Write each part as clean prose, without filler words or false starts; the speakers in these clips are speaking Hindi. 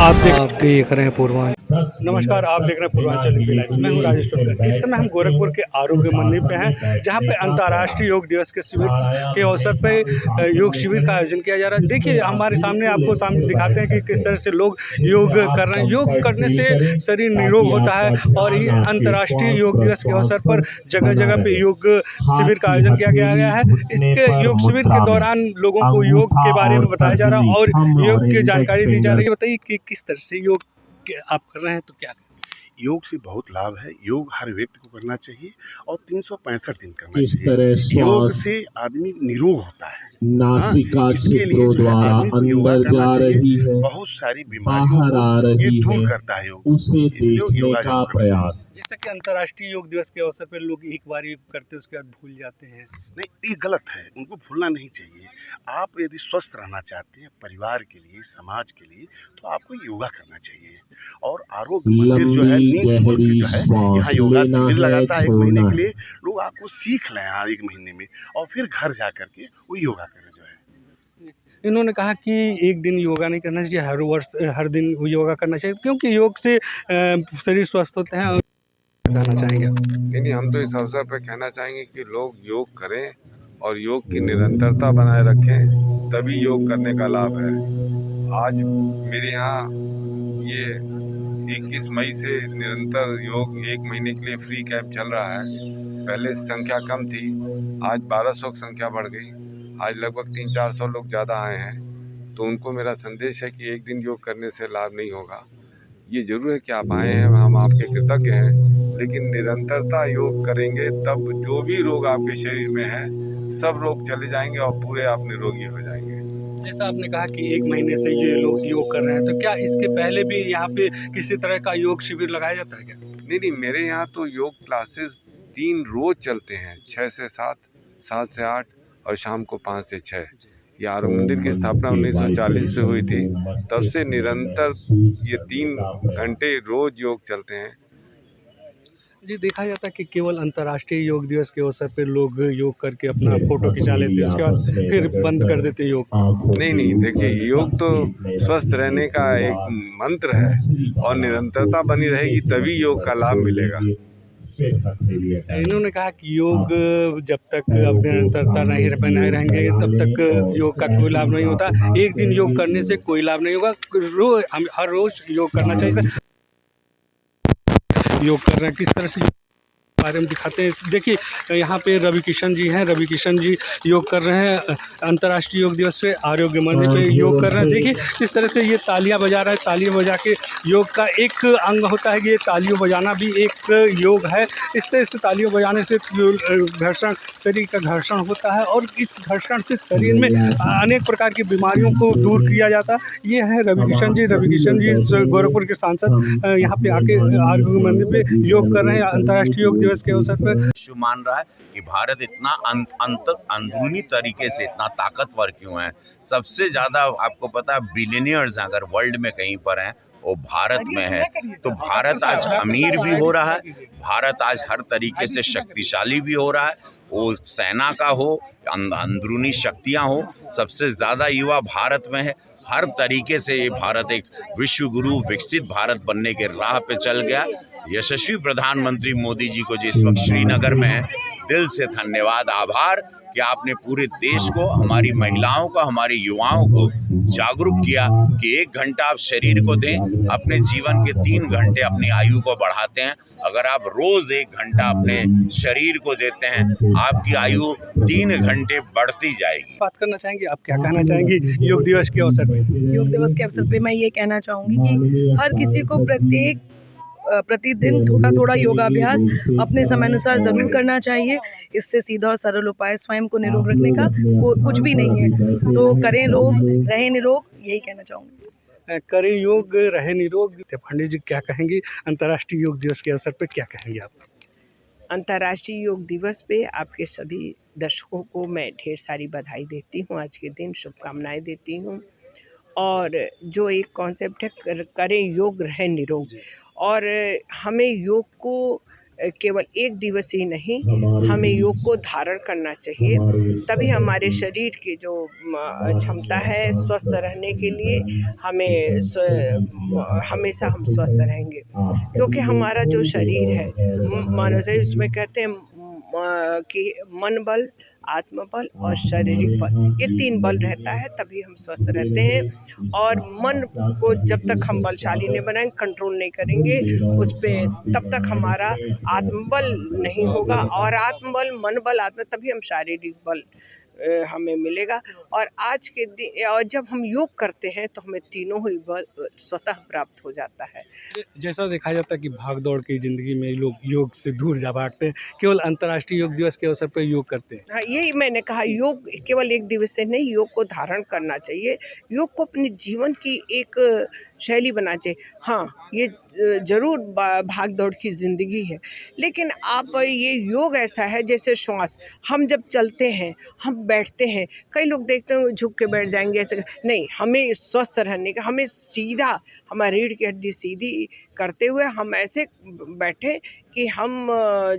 आप देख रहे हैं पूर्वांचल। नमस्कार, आप देख रहे हैं पूर्वांचल टीवी लाइव। मैं हूं राजेश सुनकर। इस समय हम गोरखपुर के आरोग्य मंदिर पे हैं, जहां पे अंतर्राष्ट्रीय योग दिवस के शिविर के अवसर पे योग शिविर का आयोजन किया जा रहा है। देखिए, हमारे सामने आपको सामने दिखाते हैं कि किस तरह से लोग योग कर रहे हैं। योग करने से शरीर निरोग होता है और ये अंतर्राष्ट्रीय योग दिवस के अवसर पर जगह जगह पे योग शिविर का आयोजन किया गया है। इसके योग शिविर के दौरान लोगों को योग के बारे में बताया जा रहा है और योग की जानकारी दी जा रही है। बताइए कि किस तरह से योग आप कर रहे हैं, तो क्या योग से बहुत लाभ है। योग हर व्यक्ति को करना चाहिए और 365 दिन करना चाहिए। योग से आदमी निरोग होता है। नासिका इसके लिए जो है आदमी को योगा करना चाहिए। बहुत सारी बीमारियों को ये दूर करता है योग, उसे इसलिए योगा का प्रयास। जैसा कि अंतर्राष्ट्रीय योग दिवस के अवसर पर लोग एक बार योग करते हैं, उसके बाद भूल जाते हैं। नहीं, ये गलत है, उनको भूलना नहीं चाहिए। आप यदि स्वस्थ रहना चाहते हैं परिवार के लिए, समाज के लिए, तो आपको योगा करना चाहिए। और आरोग्य मंदिर जो है, नींद जो है, यहाँ योगा शिविर लगाता है 1 महीने के लिए। लोग आपको सीख लें यहाँ 1 महीने में और फिर घर जा करके वो योगा करें जो है। इन्होंने कहा कि एक दिन योगा नहीं करना चाहिए, हर वर्ष हर दिन योगा करना चाहिए, क्योंकि योग से शरीर स्वस्थ होते हैं। कहना चाहेंगे नहीं, हम तो इस अवसर पर कहना चाहेंगे कि लोग योग करें और योग की निरंतरता बनाए रखें, तभी योग करने का लाभ है। आज मेरे यहाँ ये 21 मई से निरंतर योग 1 महीने के लिए फ्री कैंप चल रहा है। पहले संख्या कम थी, आज 1200 की संख्या बढ़ गई। आज लगभग 300-400 लोग ज़्यादा आए हैं। तो उनको मेरा संदेश है कि एक दिन योग करने से लाभ नहीं होगा। ये ज़रूर है कि आप आए हैं, हम आपके कृतज्ञ हैं, लेकिन निरंतरता योग करेंगे तब जो भी रोग आपके शरीर में है सब रोग चले जाएंगे और पूरे आप निरोगी हो जाएंगे। जैसा आपने कहा कि 1 महीने से ये लोग योग कर रहे हैं, तो क्या इसके पहले भी यहाँ पे किसी तरह का योग शिविर लगाया जाता है क्या? नहीं, मेरे यहाँ तो योग क्लासेस 3 रोज चलते हैं, 6 से 7, 7 से 8 और शाम को 5 से 6। ये आरोग्य मंदिर की स्थापना 1940 से हुई थी, तब से निरंतर ये 3 घंटे रोज योग चलते हैं। जी, देखा जाता है कि केवल अंतर्राष्ट्रीय योग दिवस के अवसर पे लोग योग करके अपना फोटो खिंचा लेते हैं, उसके बाद फिर बंद कर देते हैं योग। नहीं, देखिए, योग तो स्वस्थ रहने का एक मंत्र है और निरंतरता बनी रहेगी तभी योग का लाभ मिलेगा। इन्होंने कहा कि योग जब तक अब निरंतरता नहीं बनाए रहेंगे तब तक योग का कोई लाभ नहीं होता। एक दिन योग करने से कोई लाभ नहीं होगा, हम हर रोज योग करना चाहिए। योग कर रहे हैं, किस तरह से बारे में दिखाते हैं। देखिए, यहाँ पे रवि किशन जी हैं। रवि किशन जी योग कर रहे हैं अंतर्राष्ट्रीय योग दिवस पे, आरोग्य मंदिर पे योग कर रहे हैं। देखिए किस तरह से ये तालियां बजा रहा है। तालियां बजा के योग का एक अंग होता है कि ये तालियों बजाना भी एक योग है। इस तरह से तालियों बजाने से घर्षण, शरीर का घर्षण होता है और इस घर्षण से शरीर में अनेक प्रकार की बीमारियों को दूर किया जाता है। ये है रवि किशन जी। रवि किशन जी गोरखपुर के सांसद यहाँ पे आके आरोग्य मंदिर पे योग कर रहे हैं अंतर्राष्ट्रीय योग दिवस के अवसर पर। विश्व मान रहा है कि भारत इतना अंदरूनी तरीके से इतना ताकतवर क्यों है। सबसे ज्यादा आपको पता है बिलियनियर्स अगर वर्ल्ड में कहीं पर हैं वो भारत में है। तो भारत आज अमीर भी हो रहा है, भारत आज हर तरीके से शक्तिशाली भी हो रहा है। वो सेना का हो, अंदरूनी शक्तियां हो, सबसे ज्यादा युवा भारत में है। हर तरीके से ये भारत एक विश्व गुरु, विकसित भारत बनने के राह पे चल गया। यशस्वी प्रधानमंत्री मोदी जी को जो इस वक्त श्रीनगर में है, दिल से धन्यवाद, आभार कि आपने पूरे देश को, हमारी महिलाओं को, हमारे युवाओं को जागरूक किया कि 1 घंटा आप शरीर को दें। अपने जीवन के 3 घंटे अपनी आयु को बढ़ाते हैं। अगर आप रोज 1 घंटा अपने शरीर को देते हैं, आपकी आयु 3 घंटे बढ़ती जाएगी। बात करना चाहेंगे, आप क्या कहना चाहेंगी योग दिवस के अवसर पे? योग दिवस के अवसर पे मैं ये कहना चाहूँगी कि हर किसी को प्रतिदिन थोड़ा थोड़ा योगाभ्यास अपने समय अनुसार ज़रूर करना चाहिए। इससे सीधा और सरल उपाय स्वयं को निरोग रखने का कुछ भी नहीं है। तो करें योग, रहें निरोग, यही कहना चाहूँगी। करें योग, रहे निरोग। पंडित जी क्या कहेंगे अंतर्राष्ट्रीय योग दिवस के अवसर पर, क्या कहेंगे आप? अंतर्राष्ट्रीय योग दिवस पे आपके सभी दर्शकों को मैं ढेर सारी बधाई देती हूँ। आज के दिन शुभकामनाएं देती हूँ। और जो एक कॉन्सेप्ट है करें योग, रहे निरोग, और हमें योग को केवल एक दिवस ही नहीं, हमें योग को धारण करना चाहिए, तभी हमारे शरीर की जो क्षमता है स्वस्थ रहने के लिए, हमेशा हम स्वस्थ रहेंगे। क्योंकि हमारा जो शरीर है, मानव शरीर, उसमें कहते हैं कि मन बल, आत्मबल और शारीरिक बल, ये 3 बल रहता है, तभी हम स्वस्थ रहते हैं। और मन को जब तक हम बलशाली नहीं बनाएंगे, कंट्रोल नहीं करेंगे उस पे, तब तक हमारा आत्मबल नहीं होगा, और आत्मबल, मन बल, आत्म, तभी हम शारीरिक बल हमें मिलेगा। और आज के दिन, और जब हम योग करते हैं तो हमें तीनों ही बल स्वतः प्राप्त हो जाता है। जैसा देखा जाता है कि भाग दौड़ की ज़िंदगी में लोग योग से दूर जा भागते हैं, केवल अंतर्राष्ट्रीय योग दिवस के अवसर पर योग करते हैं। हाँ, यही मैंने कहा, योग केवल एक दिवस से नहीं, योग को धारण करना चाहिए, योग को अपने जीवन की एक शैली बनाना चाहिए। हाँ, ये ज़रूर भाग दौड़ की ज़िंदगी है, लेकिन आप ये योग ऐसा है जैसे श्वास, हम जब चलते हैं, हम बैठते हैं, कई लोग देखते हैं झुक के बैठ जाएंगे, ऐसे नहीं, हमें स्वस्थ रहने का, हमें सीधा, हमारी रीढ़ की हड्डी सीधी करते हुए हम ऐसे बैठे कि हम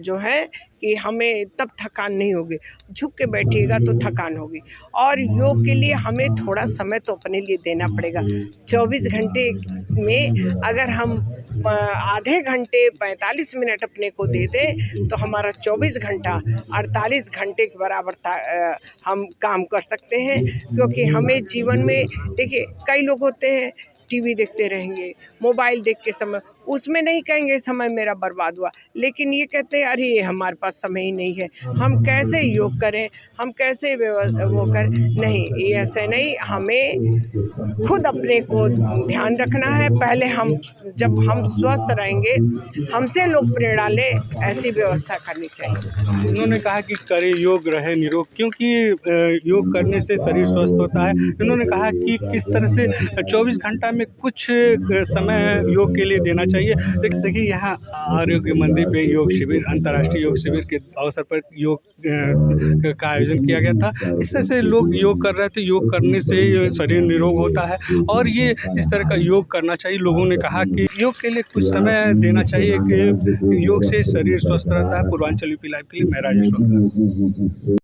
जो है कि हमें तब थकान नहीं होगी। झुक के बैठिएगा तो थकान होगी। और योग के लिए हमें थोड़ा समय तो अपने लिए देना पड़ेगा। 24 घंटे में अगर हम आधे घंटे 45 मिनट अपने को दे दें तो हमारा 24 घंटा 48 घंटे के बराबर हम काम कर सकते हैं। क्योंकि हमें जीवन में, देखिए, कई लोग होते हैं टीवी देखते रहेंगे, मोबाइल देख के समय, उसमें नहीं कहेंगे समय मेरा बर्बाद हुआ, लेकिन ये कहते हैं अरे ये हमारे पास समय ही नहीं है, हम कैसे योग करें, हम कैसे वो करें। नहीं, ये ऐसे नहीं, हमें खुद अपने को ध्यान रखना है। पहले जब हम स्वस्थ रहेंगे, हमसे लोग प्रेरणा ले, ऐसी व्यवस्था करनी चाहिए। उन्होंने कहा कि करें योग, रहे निरोग, क्योंकि योग करने से शरीर स्वस्थ होता है। उन्होंने कहा कि किस तरह से 24 घंटा में कुछ समय योग के लिए देना चाहिए। देखिए, यहाँ आरोग्य मंदिर पे योग शिविर, अंतर्राष्ट्रीय योग शिविर के अवसर पर योग का आयोजन किया गया था। इस तरह से लोग योग कर रहे थे। योग करने से शरीर निरोग होता है और ये इस तरह का योग करना चाहिए। लोगों ने कहा कि योग के लिए कुछ समय देना चाहिए, कि योग से शरीर स्वस्थ रहता है। पूर्वांचल यूपी लाइव के लिए मैं राजेश।